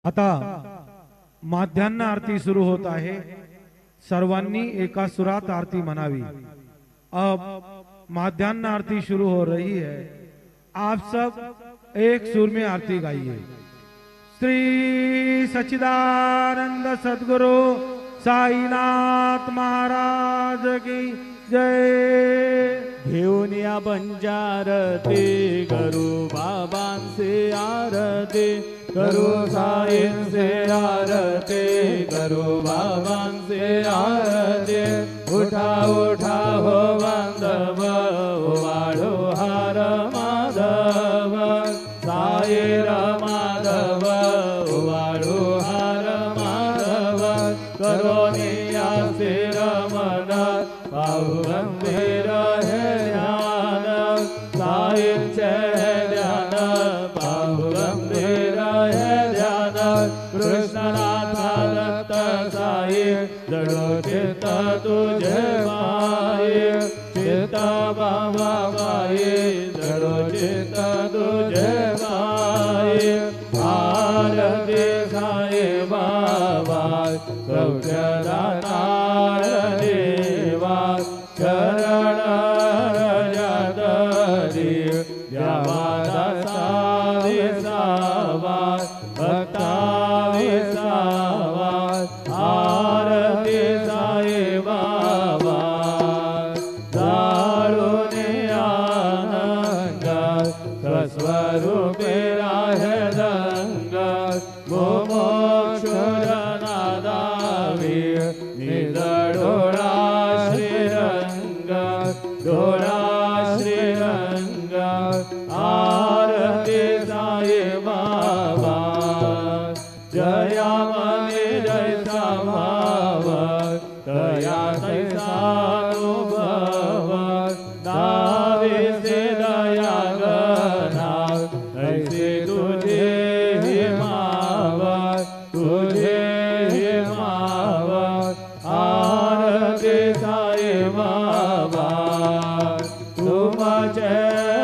आता माध्यान्ह आरती सुरू होत आहे। सर्वांनी एका सुरात आरती मनावी। अब माध्यान्ह आरती शुरू हो रही है। आप सब एक सुर में आरती गाइए। श्री सच्चिदानंद सद्गुरु साईनाथ महाराज की जय। घेऊन या बंजारती गुरु बाबांचे आरती, गुरु साईंचे आरती, गुरु बाबांचे आरती। उठा उठा हो बांधव, वाढो हार माधव, साई माधव, वाढो हार माधव। करोनिया शिर मन पाहु गंभीर हे ध्यान, साईंचे ध्यान पाहु गंभीर हे ध्यान। कृष्णनाथ दत्त साई जडो चित्त तुझे माई, चित्त बाबा माई जडो चित्त तुझे माई। आरती साई बाबा सौख्यदातार देवा, शरण रजतरी द्यावा दासा विसावा, भक्ता विसावा। आरती साई बाबा जाळून आनंद, स्वस्वरूपे राहे दंग। मोक्षुर नादावी निज डोळा श्रीरंग, डोळा श्रीरंग। आरती साई बाबा जया मने जैसा भाव, तया तैसा अनुभव। दावी से दया गना ऐसे तुझे ही माव, तुझे ही माव। आरती साई बाबा तुमचे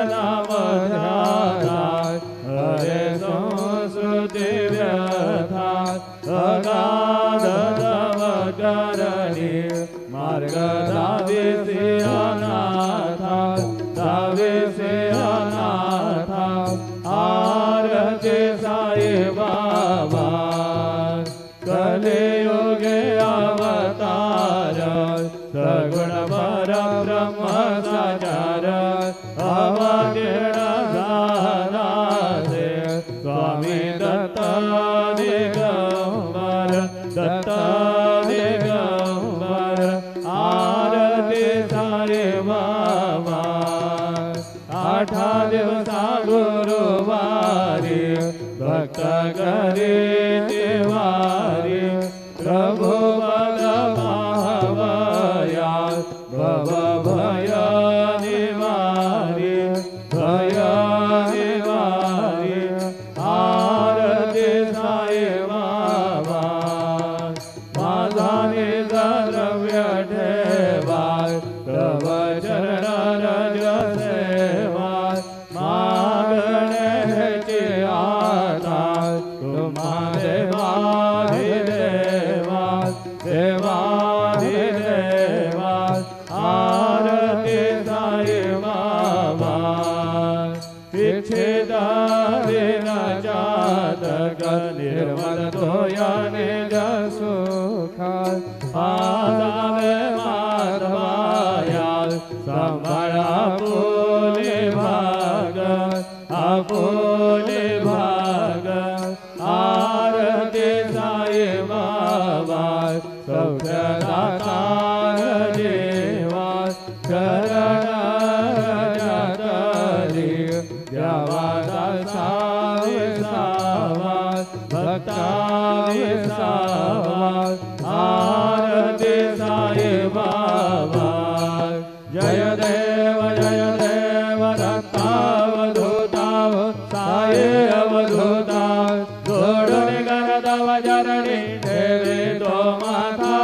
नाम ध्याना, हरे संस्कृती व्यथा। अगाध तव करणी मार्ग दाविसी अनाथा, दाविसी अनाथा। आरती साई बाबा कलियुगे अवतार, सगुण परब्रह्म साकार। अवतीर्ण झाला से स्वामी दत्त दिगंबर, दत्त दिगंबर। आरती साई बाबा आठा दिवसा गुरुवारी, भक्त करी तिवारी। प्रभु पद पावया भव भय निवारी, भय निवारी। आरती साई बाबा माझा निज द्रव्य ठेवा, तव चरण रज सेवा। मागण्याची आता तुम्हा देवाधि देवा, देवाधि देवा। आरती साई बाबा इच्छित दिन जातक, निर्मल तोया निज सुखा। आजावे माधवाया सांभाळा आपुले भाग, आपुले भाग। आरती साई बाबा सौख्यदातार देवा, शरण रजतरी द्यावा दासा विसावा, भक्ता विसावा। आरती साई बाबा जय देव दत्तावधूताव, साई अवधूता। जोडून गरदव जरणी ठेवे तो माथा,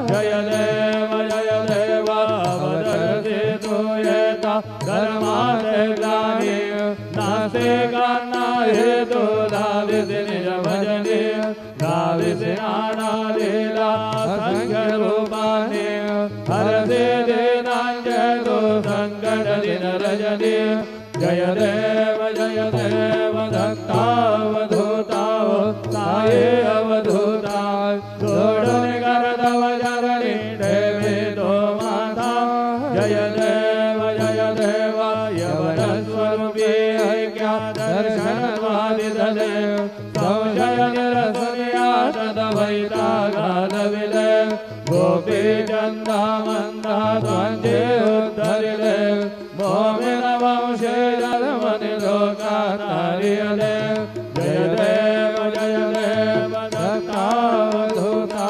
जय देव अवधूते तू येता। धर्माते ग्लानी नास्ते गाना हे तो धावित निज भजनी। विस्नाना लीला असंख्य रूपाणि हरते दीनांजतो संकट दिन रजनी जय देव दत्तावधूताव साये अवधूता जोडून करतव जननी देवी तो माता जय देव यवन स्वरूपी ऐक्या दर्शनवादित देव संशय निरसनया तदवैता गालविले गोपी चंदा मंदा त्वंजे उद्धरिले मोमिन वंशे जन्मनि लोकातारियले जय देव दत्तावधूता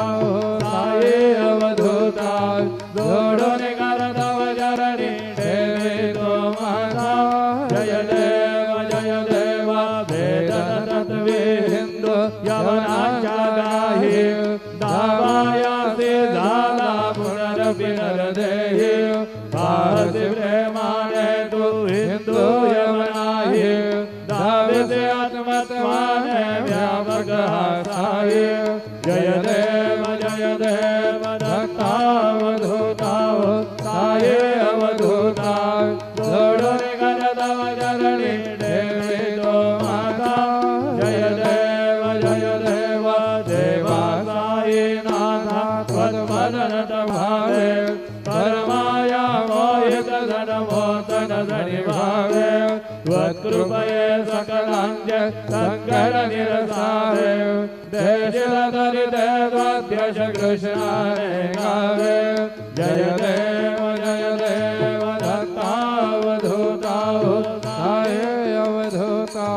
साये अवधूता जोडून करतव जननी देवी तो माता जय देव वेदन तत्वे हिंदू यवनाच्या गाही दावायासी झाला पुनरपि नरदेही पाहसी प्रेमाने तू हिंदू यवनाही दाविते आत्मत्वाने व्यापक हासाही जय देव दत्तावधूता साये अवधूता जोडून करतव जननी देवी तो माता जय देव देवा साई नाथा त्वत्मदनत भावे परमाया मोहित धनमोतन धनि भावे त्वत्कृपये सकलांज संकर निरसावे देशिल दरिते द्वाद्यश कृष्णाने गावे जय देव दत्तावधूता साये अवधूता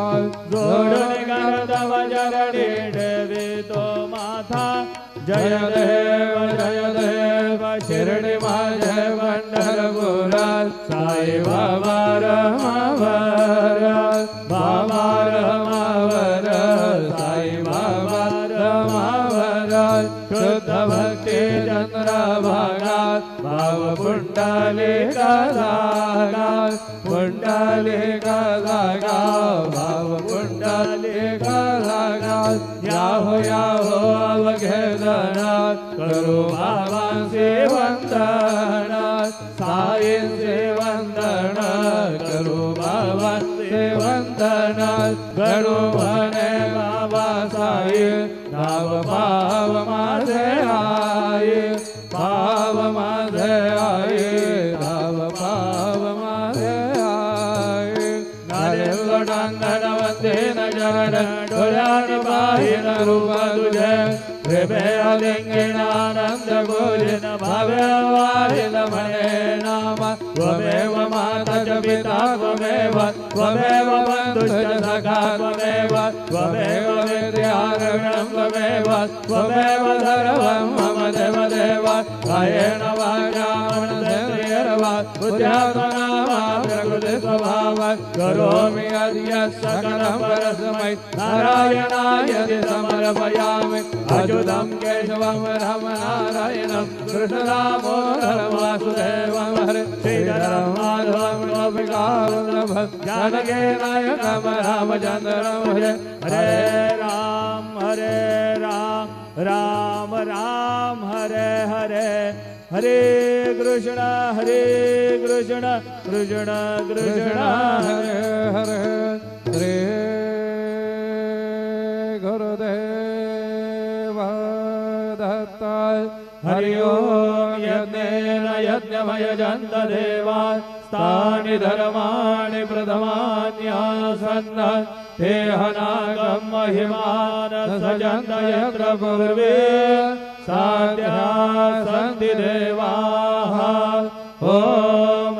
जोडून करतव जननी देवी तो माता जय देव शिर्डी माझे पंढरपुरात साई बाबा रमावर साई बाबा रमावर शुद्ध भक्ती चंद्रभागात भाव पुंडलिका जागा भाव पुंडलिका जागा याहो अवघेदना करू बाबांचे वंदना साईंचे वंदना करू बाबांचे वंदना घडू म्हणे बाबा साई नाव पाव माझे आई पाव माझे आई नाव पाव माझे आई नारेव डांगणवते नजर डोळ्यात पाहिन रूप तुझे प्रेमे अलिंगनानंद गोलिन भावे वाहिल म्हणे नाम त्वमेव माता च पिता त्वमेव बंधुश्च सखा त्वमेव विद्यारणं त्वमेव सर्वं मम देव कायेन वाचा मनसेन्द्रियर्वा बुद्ध्यात्मना वा प्रकृति स्वभाव करोमि अद्य सकलं परस्मै नारायणाय समर्पयामि अच्युतं केशवं रामनारायणं कृष्णदामोदरं वासुदेवं हरे श्रीधरं माधवं गोपिकावल्लभं जानकी नायकं रामचन्द्रं भजे हरे राम राम राम हरे हरे हरे कृष्ण कृष्ण कृष्ण हरे हरे हरे गुरुदेव दत्त हरि ओम यज्ञेन यज्ञमयजन्त देवा तानि धर्माणि प्रथमान्यासन् ते हनागं महिमान सजन्त यत्र पूर्वे साध्या सन्ति देवाः ॐ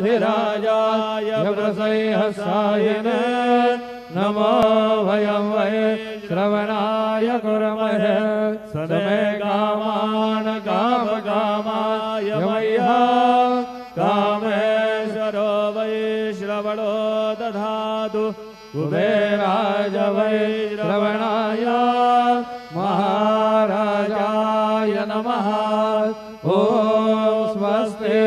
राजाधिराजाय प्रसह्यसायिने नमो वयं वै श्रवणाय कुर्महे सदमे कामान् कामकामाय मह्यं कामेश्वरो वै श्रवणो दधातु कुबेराज वै श्रवणाय महाराजाय नमः ॐ स्वस्ति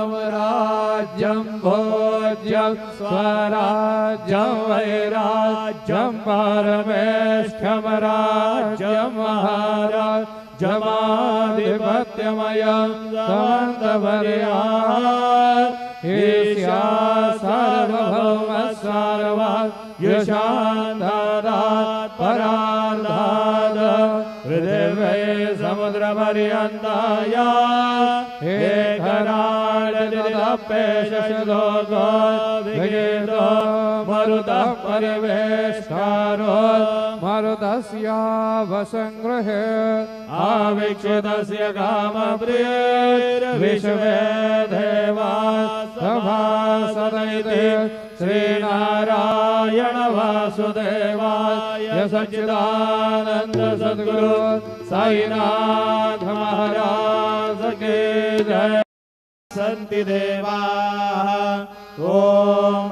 साम्राज्यं भोज्यं स्वराज्यं वैराज्यं राज्यं पारमेष्ठ्यं राज्यं महाराजमाधिपत्यमयं समन्तपर्यात् ईशा सार्वभौमः सार्वात् यशान्तादात् परार्धात् पृथिव्यै समुद्रपर्यन्ताया एकराळदिदपेशलोको विगीतो मरुतः परिवेष्टारो मरुतस्यावसङ्गृहे आवीक्षितस्य कामप्रियैर्विश्वे देवाः सभासदैते श्रीनारायण वासुदेवाय सच्चिदानंद सद्गुरु साईनाथ महाराज की जय। सन्ति देवाः ओम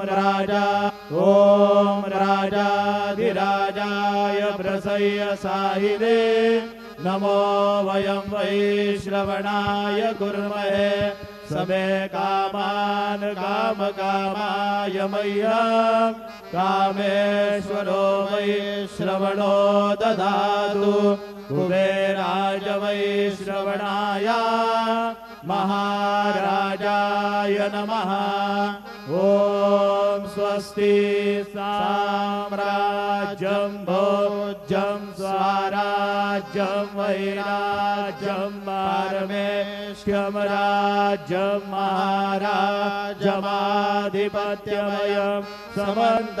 राजाधिराजाय प्रसह्य साहिदे नमो वयं वै श्रवणाय कुर्महे सबे कामान कामकामाय मह्यं कामेश्वरो वै श्रवणो ददातु कुबेराज वै श्रवणाय महाराजाय नमः। ओम स्वस्ति साम्राज्यं भोज्यं स्वराज्यं वैराज्यं पारमेष्ठ्यं राज्यं महाराजमाधिपत्यमयं समन्तपर्यात्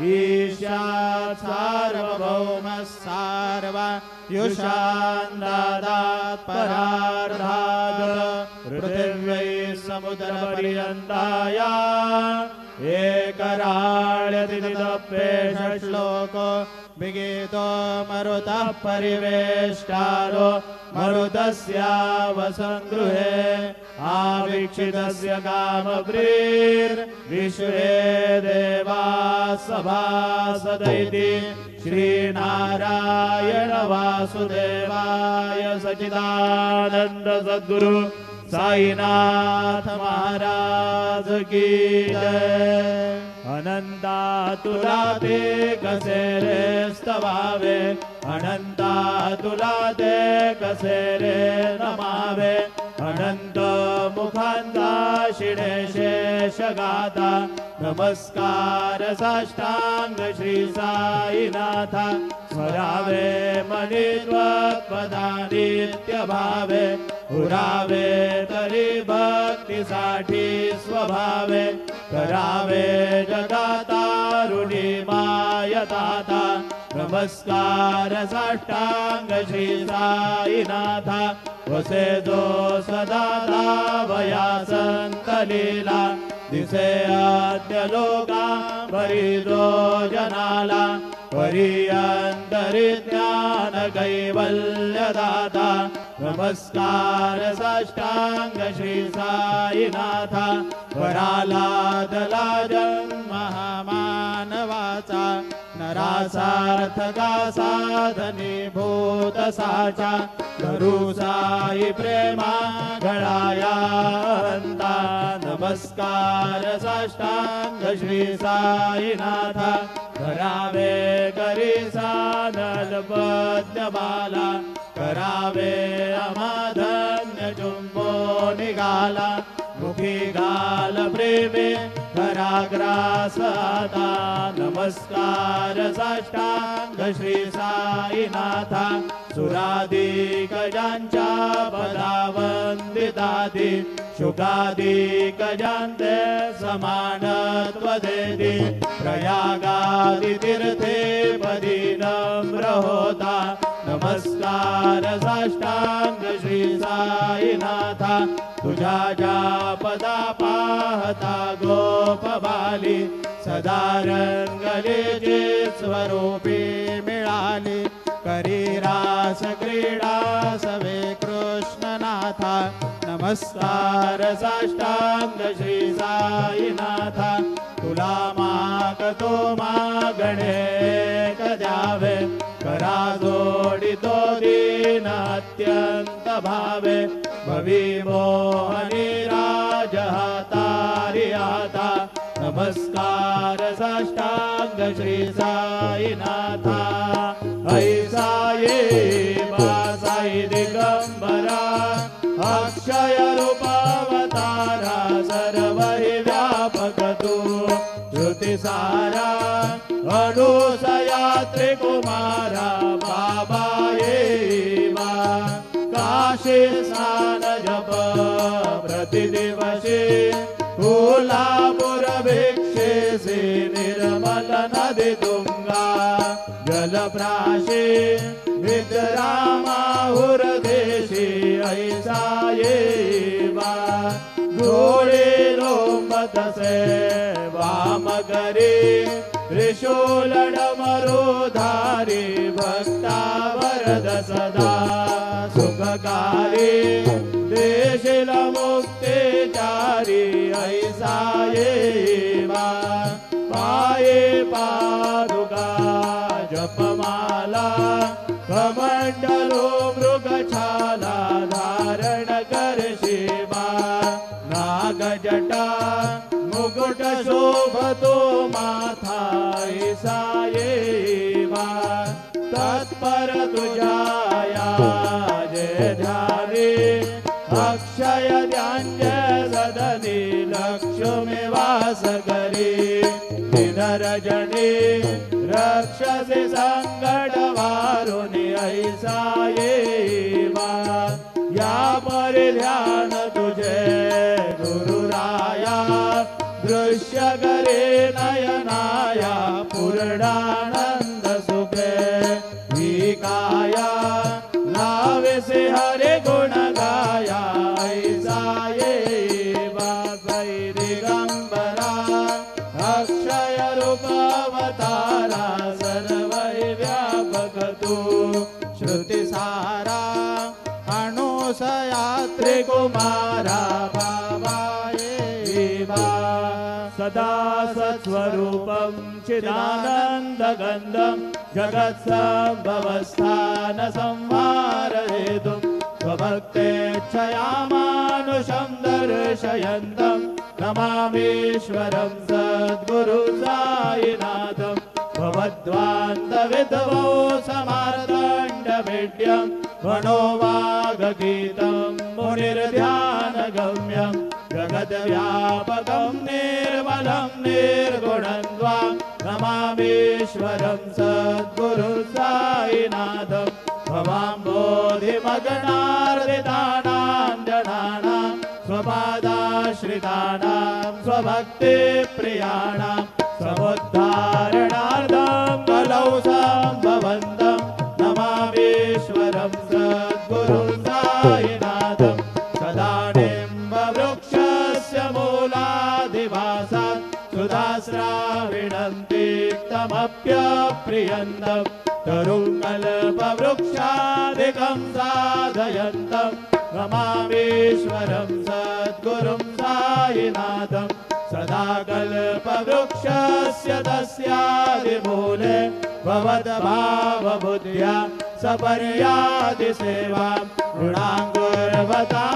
ईशात् सार्वभौमः सार्वयुषान्दादात् परार्धात् पृथिव्यै समुद्रपर्यन्ताया एकराळदिदपेशश्लोको विगीतो मरुतः परिवेष्टारो मरुतस्यावसङ्गृहे आवीक्षितस्य कामप्रियैर्विश्वे देवाः सभासदैति श्रीनारायण वासुदेवाय सच्चिदानंद सद्गुरु साईनाथ महाराज की जय। अनंतातुलाते कसे रे स्तवावे अनंतातुलाते कसे रे नमावे अनंत मुखांता शिणे शेषगाता नमस्कार साष्टांग श्री साईनाथा स्मरावे मनित्वत्पदा नित्य भावे पुरावे तरी भक्तीसाठी स्वभावे करावे जगतारुणी मायताता नमस्कार साष्टांग श्री साईनाथा वसे जो सदा वया संतलीला दिसे आद्य लोका परिदो जनाला परियंतरि ज्ञान कैवल्यदाता नमस्कार साष्टांग श्री साईनाथा वराला दला महामानवाचा नरासार्थका साधनी भूत साचा धरू साई प्रेमा गळाया अंता नमस्कार साष्टांग श्री साईनाथा करावे करी साधल पद्यमाला करावे अमाधन्य जुंबो निघाला मुखी गाल प्रेमे कराग्रास आता नमस्कार साष्टांग श्री साईनाथा सुरादी गजांच्या पदावंदितादी शुकादी गजांते समानत्व देती प्रयागादि तीर्थे पदी नम्र होता नमस्कार साष्टांग श्री साईनाथा तुझ्या ज्या पदा पाहता गोपबाली सदा रंगलेचे स्वरूपी मिळाली करी रास क्रीडा सवे कृष्णनाथा नमस्कार साष्टांग श्री साईनाथा तुला मागतो मागणे द्यावे करा जोडितो दीन अत्यंत भावे भवी मोहनी राज हातारी आता नमस्कार साष्टांग श्री साईनाथा ऐसा ये बा साई दिगंबरा अक्षय रूपावतारा सर्व हि व्यापक तू श्रुतिसारा अनुसया त्रिकुमारा बाबा ये बा काशी स्नान जप प्रतिदिवसे कोल्हापुर भिक्षे से निर्मल नदी तुंगा जलप्राशे विद्रामाहुर देशे ऐसा ये बा गोळे लोंबत से वाम करे त्रिशूल डमरुधारी भक्ता वरद सदा सुखकारी देशिल मुक्ते चारी ऐसा ये बा पाये पादुका जपमाला कमंडलो मृगछाला धारण कर शिवा नागजटा मुकुट शोभतो माथा ऐसा ये बा तत्पर तुझाया जय ध्याने अक्षय ध्यान सदनी लक्ष्मी वास करी दिनरजनी रक्षसे संकट वारुणी ऐसा ये बा या पर ध्यान तुझे गुरुराया दृश्य करे नयनाया पूर्णानंद सुखे विकाया लावे से हरे गुण गाया ऐसा ये बा साई दिगंबरा अक्षय रूपावतारा सर्व व्यापक तू श्रुतिसारा अनुसया त्रिकुमारा बाबा ये बा सदा सत्स्वरूपं चिदानन्दगन्धं जगत्सम्भवस्थान संहारयितुं स्वभक्तेच्छया मानुषं दर्शयन्तं नमामीश्वरं सद्गुरु साईनाथं भवद्वान्तविधवो समार्तण्डभिड्यं मनोवागगीतं मुनिर्ध्यानगम्यं जगद्व्यापकं निर्मलं निर्गुणं त्वां नमामीश्वरं सद्गुरु साईनाथं भवाम्बोधिमगनार्दितानां जनानां स्वपादाश्रितानां स्वभक्तिप्रियाणां समुद्धारणार्थं कलौ सम्भवन्तं नमामीश्वरं सद्गुरु साईनाथं सदानिम्बवृक्षस्य मूलाधिवासात् सुधास्राविणन्ति तमप्यप्रियन्तं तरुङ्कल्पवृक्षादिकं साधयन्तं नमामीश्वरं सद्गुरुं साईनाथं सदा कल्पवृक्षस्य तस्यादिमूले भवद्भावबुद्ध्या सपर्यादि सेवां ऋणाङ्गुर्वतां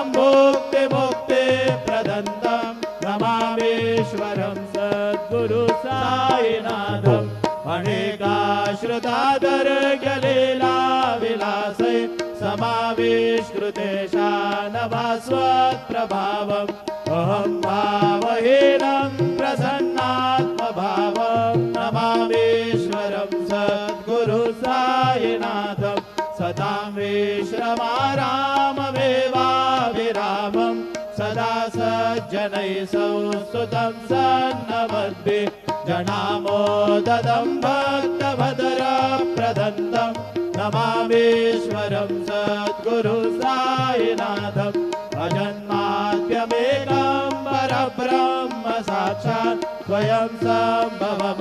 मुक्तिप्रदन्तं नमामीश्वरं सद्गुरु साईनाथम् अनेकाश्रुतादर्घ्यलीला विलासे समाविष्कृतेशानभास्वत्प्रभावम् अहं भावहीनं प्रसन्नात्मभावं नमामीश्वरं सद्गुरु साईनाथं सतां विश्रमाराममेवाभिरामं सदा सज्जनैः संस्तुतं सन्नमद्भिः जनामोददं भक्तभद्रप्रदन्तं नमामीश्वरं सद्गुरु साईनाथम् अजन्माद्यमेकं परब्रह्म साक्षात् स्वयं सम्भवं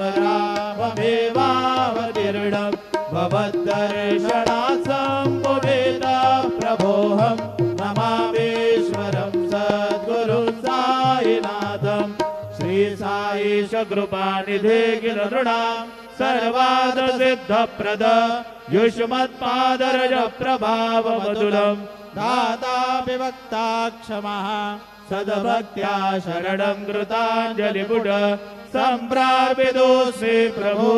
राममेवावतीर्णं भवद्दर्शनात् सम्भवेतः प्रभोऽहं नमामीश्वरं सद्गुरु साईनाथं श्री साईश कृपानिधे गिरनृणां सर्वादसिद्धप्रद युष्मत्पादरज प्रभावमतुलं दाता विभक्ता क्षमः सद्भक्त्या शरणं कृताञ्जलिपुट सम्प्रापितोऽस्मि प्रभो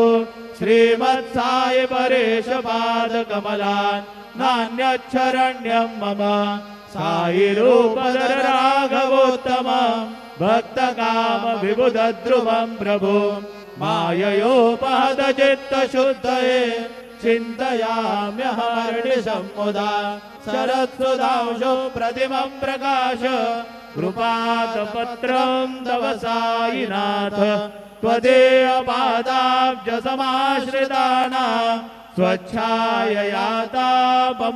श्रीमत्साई परेश पादकमलान् नान्यच्छरण्यं मम साई रूपधर राघवोत्तम भक्तकाम विबुधध्रुवं प्रभो माययोपहत चित्तशुद्धये चिन्तयाम्यहर्निशं मुदा शरत्सुधांशो प्रतिमं प्रकाश कृपातपत्रं तव साईनाथ त्वदेयपादाब्ज समाश्रितानां स्वच्छायया तापमपाकरोतु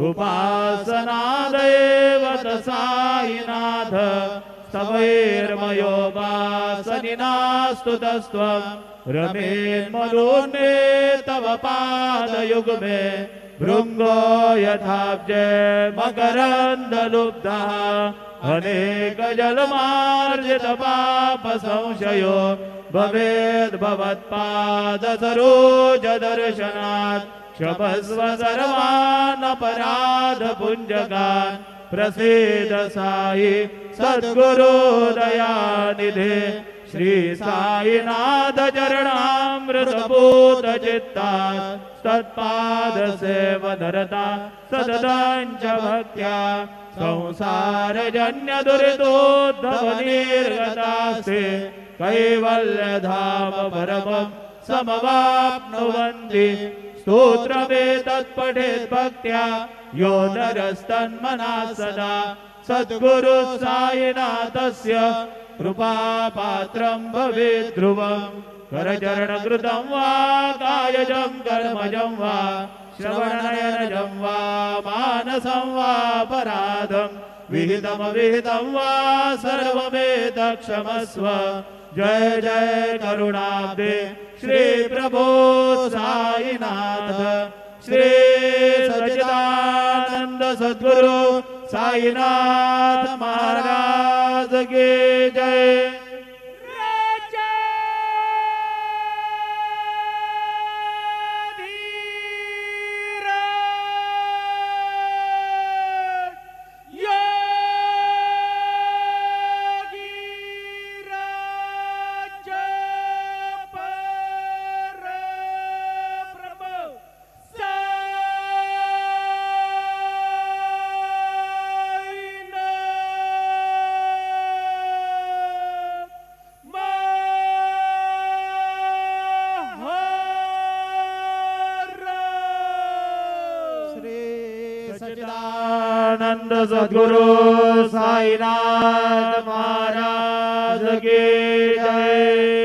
उपासनादेव साईनाथ स्तवैर्मयोपासनिनास्तुतस्त्वं रमेन्मनोन्मे तव पादयुग्मे भृङ्गो यथाब्जे मकरन्दलुब्धः अनेकजलमार्जितपापसंशयो भवेद्भवत्पादसरोजदर्शनात् क्षमस्व सर्वानपराधपुञ्जकान् प्रसीद साई सद्गुरो दयानिधे श्री साईनाथ चरणामृतपूत चित्ता तत्पाद सेवनरता सततं च भक्त्या संसारजन्य दुरितोद्धव निर्गतास्ते कैवल्यधाम परमं समवाप्नुवन्ति स्तोत्रमेतत्पठेत् भक्त्या यो नरस्तन्मना सदा सद्गुरु साईनाथस्य कृपापात्रं भवेत् ध्रुवम् करचरणकृतं वा कायजं कर्मजं वा श्रवणनयनजं वा मानसं वा पराधं विहितमविहितं वा सर्वमेतत्क्षमस्व जय जय करुणाब्धे श्री प्रभो साईनाथ श्री सच्चिदानंद सद्गुरु साईनाथ महाराज की जय। सच्चिदानंद सद्गुरु साईनाथ महाराज की जय।